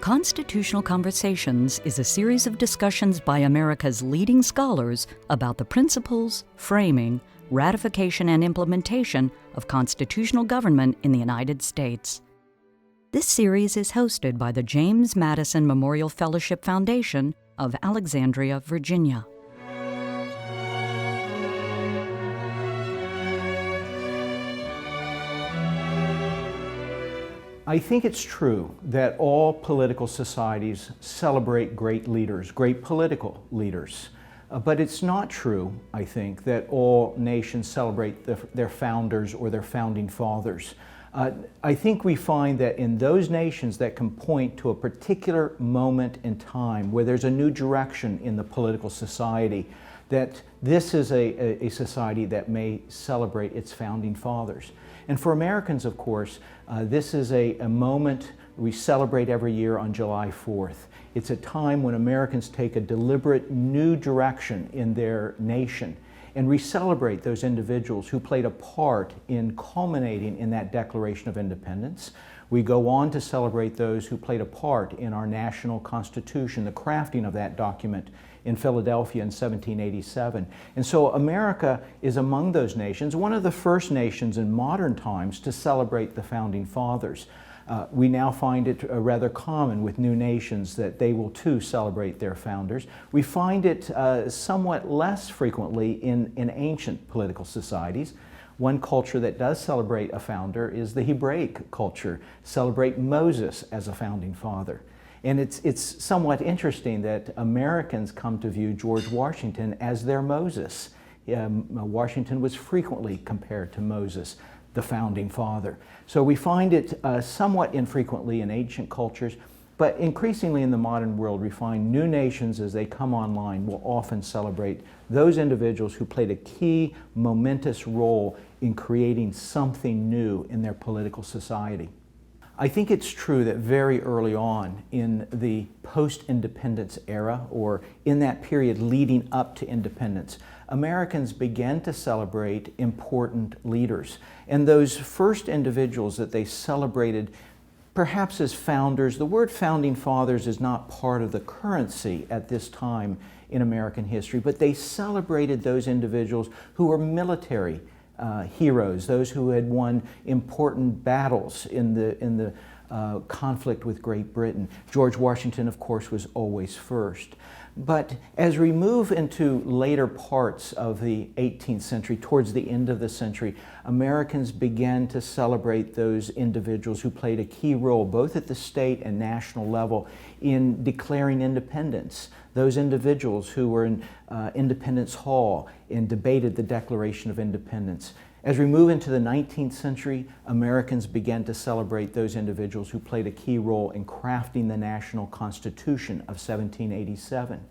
Constitutional Conversations is a series of discussions by America's leading scholars about the principles, framing, ratification, and implementation of constitutional government in the United States. This series is hosted by the James Madison Memorial Fellowship Foundation of Alexandria, Virginia. I think it's true that all political societies celebrate great leaders, great political leaders. But it's not true, I think, that all nations celebrate their founders or their founding fathers. I think we find that in those nations that can point to a particular moment in time where there's a new direction in the political society, that this is a society that may celebrate its founding fathers. And for Americans, of course, this is a moment we celebrate every year on July 4th. It's a time when Americans take a deliberate new direction in their nation, and we celebrate those individuals who played a part in culminating in that Declaration of Independence. We go on to celebrate those who played a part in our national Constitution, the crafting of that document in Philadelphia in 1787. And so America is among those nations, one of the first nations in modern times to celebrate the Founding Fathers. We now find it rather common with new nations that they will too celebrate their founders. We find it somewhat less frequently in ancient political societies. One culture that does celebrate a founder is the Hebraic culture, celebrate Moses as a founding father. And it's somewhat interesting that Americans come to view George Washington as their Moses. Washington was frequently compared to Moses, the founding father. So we find it somewhat infrequently in ancient cultures, but increasingly in the modern world we find new nations as they come online will often celebrate those individuals who played a key, momentous role in creating something new in their political society. I think it's true that very early on in the post-independence era, or in that period leading up to independence, Americans began to celebrate important leaders. And those first individuals that they celebrated, perhaps as founders, the word founding fathers is not part of the currency at this time in American history, but they celebrated those individuals who were military heroes, those who had won important battles in the conflict with Great Britain. George Washington, of course, was always first. But as we move into later parts of the 18th century, towards the end of the century, Americans began to celebrate those individuals who played a key role, both at the state and national level, in declaring independence. Those individuals who were in Independence Hall and debated the Declaration of Independence. As we move into the 19th century, Americans began to celebrate those individuals who played a key role in crafting the national Constitution of 1787.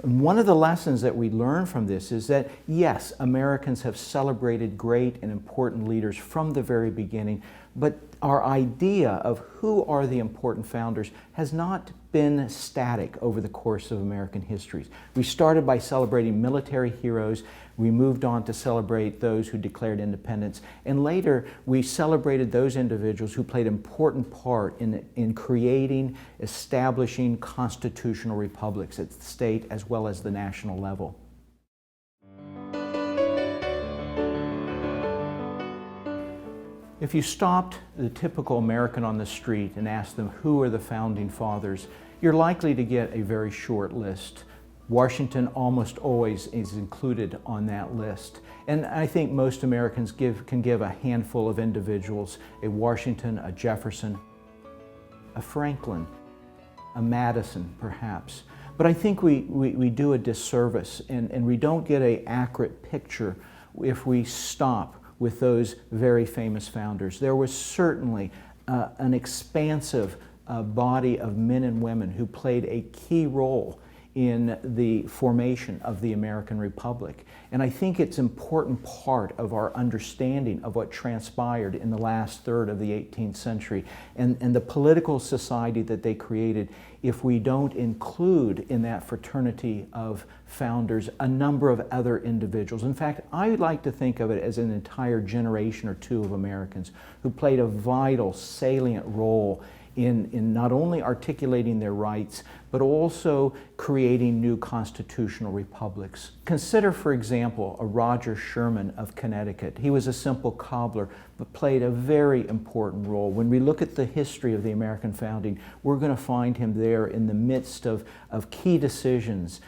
And one of the lessons that we learn from this is that, yes, Americans have celebrated great and important leaders from the very beginning, but our idea of who are the important founders has not been static over the course of American history. We started by celebrating military heroes. We moved on to celebrate those who declared independence. And later, we celebrated those individuals who played an important part in creating, establishing constitutional republics at the state as well as the national level. If you stopped the typical American on the street and asked them who are the founding fathers, you're likely to get a very short list. Washington almost always is included on that list. And I think most Americans can give a handful of individuals, a Washington, a Jefferson, a Franklin, a Madison perhaps. But I think we do a disservice and we don't get an accurate picture if we stop with those very famous founders. There was certainly an expansive body of men and women who played a key role in the formation of the American Republic. And I think it's an important part of our understanding of what transpired in the last third of the 18th century and the political society that they created if we don't include in that fraternity of founders a number of other individuals. In fact, I would like to think of it as an entire generation or two of Americans who played a vital, salient role in not only articulating their rights, but also creating new constitutional republics. Consider, for example, a Roger Sherman of Connecticut. He was a simple cobbler, but played a very important role. When we look at the history of the American founding, we're going to find him there in the midst of key decisions,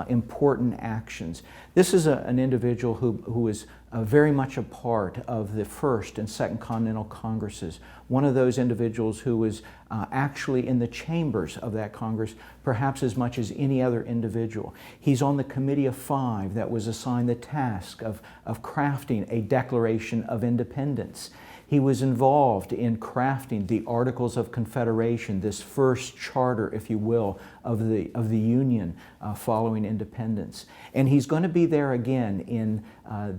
important actions. This is an individual who is very much a part of the First and Second Continental Congresses. One of those individuals who was actually in the chambers of that Congress perhaps as much as any other individual. He's on the Committee of Five that was assigned the task of crafting a Declaration of Independence. He was involved in crafting the Articles of Confederation, this first charter, if you will, of the Union following independence. And he's going to be there again in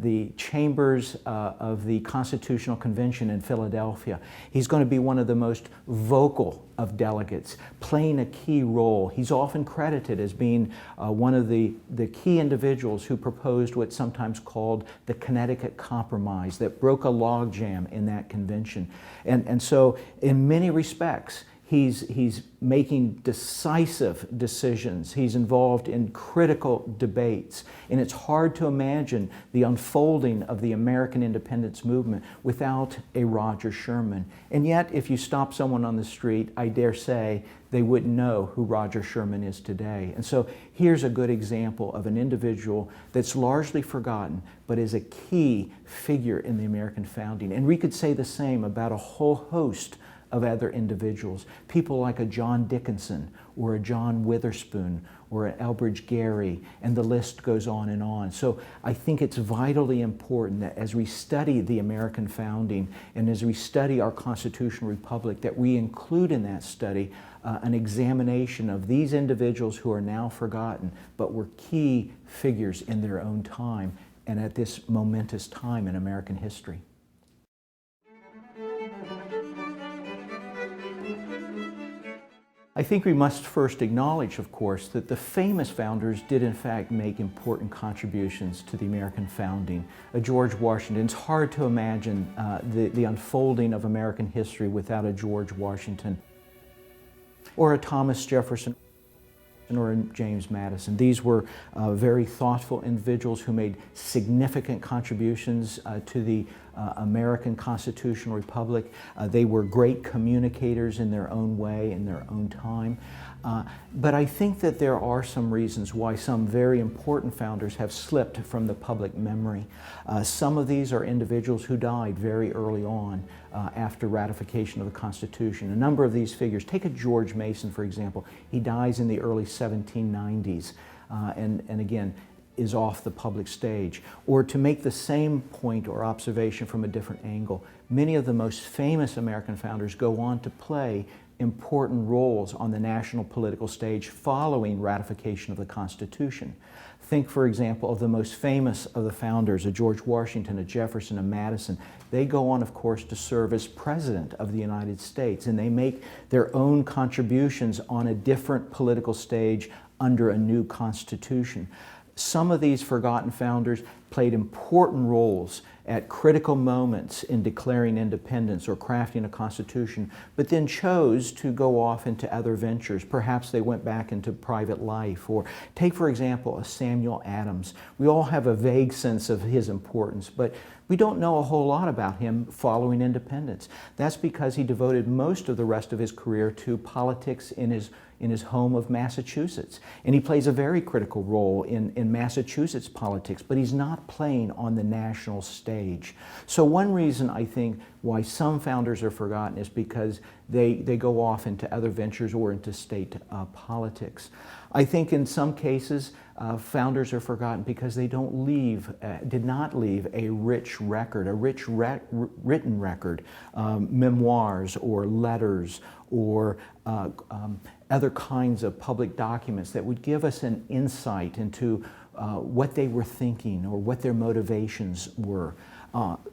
the chambers of the Constitutional Convention in Philadelphia. He's going to be one of the most vocal of delegates, playing a key role. He's often credited as being one of the key individuals who proposed what's sometimes called the Connecticut Compromise that broke a logjam in that convention. And so in many respects, he's making decisive decisions. He's involved in critical debates. And it's hard to imagine the unfolding of the American independence movement without a Roger Sherman. And yet, if you stop someone on the street, I dare say they wouldn't know who Roger Sherman is today. And so here's a good example of an individual that's largely forgotten, but is a key figure in the American founding. And we could say the same about a whole host of other individuals, people like a John Dickinson or a John Witherspoon or an Elbridge Gerry, and the list goes on and on. So I think it's vitally important that as we study the American founding and as we study our constitutional republic, that we include in that study an examination of these individuals who are now forgotten, but were key figures in their own time and at this momentous time in American history. I think we must first acknowledge, of course, that the famous founders did in fact make important contributions to the American founding. George Washington. It's hard to imagine the unfolding of American history without a George Washington, or a Thomas Jefferson, or a James Madison. These were very thoughtful individuals who made significant contributions to the American constitutional republic. They were great communicators in their own way, in their own time. But I think that there are some reasons why some very important founders have slipped from the public memory. Some of these are individuals who died very early on after ratification of the Constitution. A number of these figures, take a George Mason, for example. He dies in the early 1790s, and again, is off the public stage. Or to make the same point or observation from a different angle, many of the most famous American founders go on to play important roles on the national political stage following ratification of the Constitution. Think, for example, of the most famous of the founders, a George Washington, a Jefferson, a Madison. They go on, of course, to serve as President of the United States, and they make their own contributions on a different political stage under a new Constitution. Some of these forgotten founders played important roles at critical moments in declaring independence or crafting a constitution, but then chose to go off into other ventures. Perhaps they went back into private life. Or take, for example, a Samuel Adams. We all have a vague sense of his importance, but we don't know a whole lot about him following independence. That's because he devoted most of the rest of his career to politics in his home of Massachusetts. And he plays a very critical role in Massachusetts politics, but he's not playing on the national stage. So one reason I think why some founders are forgotten is because they go off into other ventures or into state politics. I think in some cases, founders are forgotten because they did not leave a rich record, written record, memoirs or letters or other kinds of public documents that would give us an insight into what they were thinking or what their motivations were.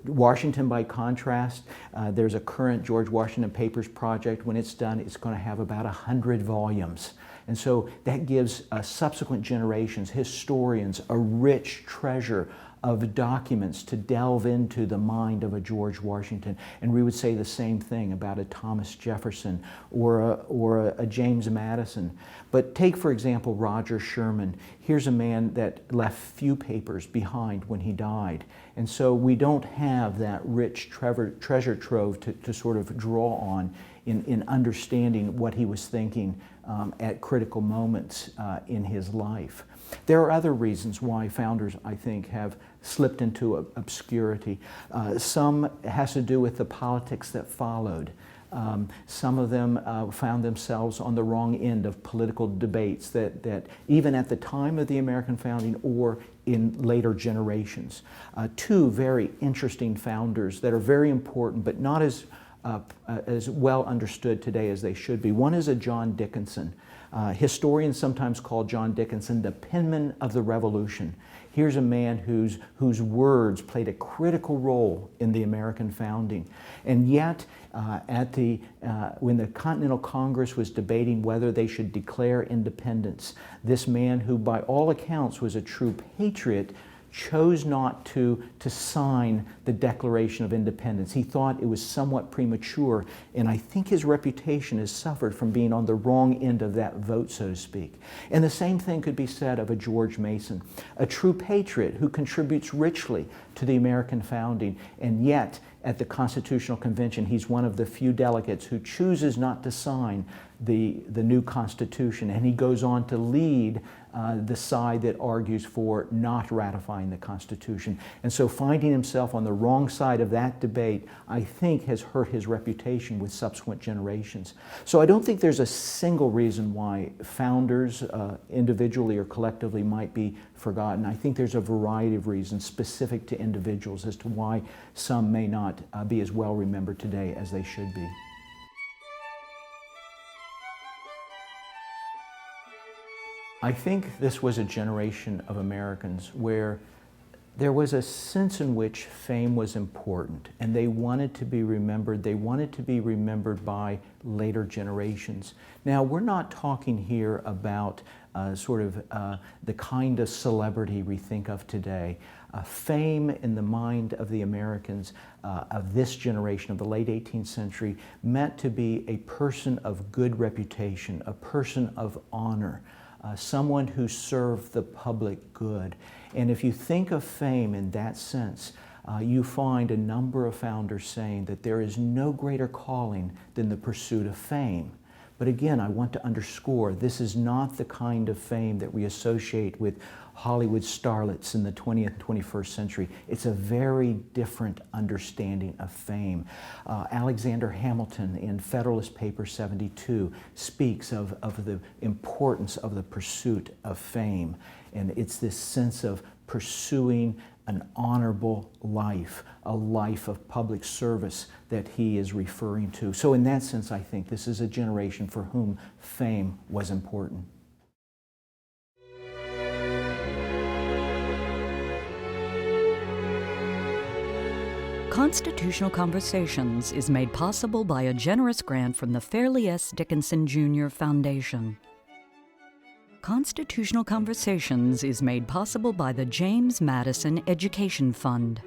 Washington, by contrast, there's a current George Washington Papers project. When it's done, it's going to have about 100 volumes. And so that gives subsequent generations, historians, a rich treasure of documents to delve into the mind of a George Washington. And we would say the same thing about a Thomas Jefferson or a James Madison. But take, for example, Roger Sherman. Here's a man that left few papers behind when he died. And so we don't have that rich treasure trove to sort of draw on in understanding what he was thinking at critical moments in his life. There are other reasons why founders, I think, have slipped into obscurity. Some has to do with the politics that followed. Some of them found themselves on the wrong end of political debates that even at the time of the American founding or in later generations. Two very interesting founders that are very important but not as well understood today as they should be. One is a John Dickinson. Historians sometimes call John Dickinson the penman of the Revolution. Here's a man whose words played a critical role in the American founding. And yet, when the Continental Congress was debating whether they should declare independence, this man, who by all accounts was a true patriot, chose not to sign the Declaration of Independence. He thought it was somewhat premature, and I think his reputation has suffered from being on the wrong end of that vote, so to speak. And the same thing could be said of a George Mason, a true patriot who contributes richly to the American founding, and yet at the Constitutional Convention, he's one of the few delegates who chooses not to sign the new Constitution, and he goes on to lead the side that argues for not ratifying the Constitution. And so finding himself on the wrong side of that debate, I think, has hurt his reputation with subsequent generations. So I don't think there's a single reason why founders, individually or collectively, might be forgotten. I think there's a variety of reasons specific to individuals as to why some may not be as well remembered today as they should be. I think this was a generation of Americans where there was a sense in which fame was important, and they wanted to be remembered. They wanted to be remembered by later generations. Now, we're not talking here about the kind of celebrity we think of today. Fame in the mind of the Americans of this generation, of the late 18th century, meant to be a person of good reputation, a person of honor, someone who served the public good. And if you think of fame in that sense, you find a number of founders saying that there is no greater calling than the pursuit of fame. But again, I want to underscore, this is not the kind of fame that we associate with Hollywood starlets in the 20th and 21st century. It's a very different understanding of fame. Alexander Hamilton in Federalist Paper 72 speaks of the importance of the pursuit of fame. And it's this sense of pursuing an honorable life, a life of public service that he is referring to. So in that sense, I think this is a generation for whom fame was important. Constitutional Conversations is made possible by a generous grant from the Fairleigh S. Dickinson Jr. Foundation. Constitutional Conversations is made possible by the James Madison Education Fund.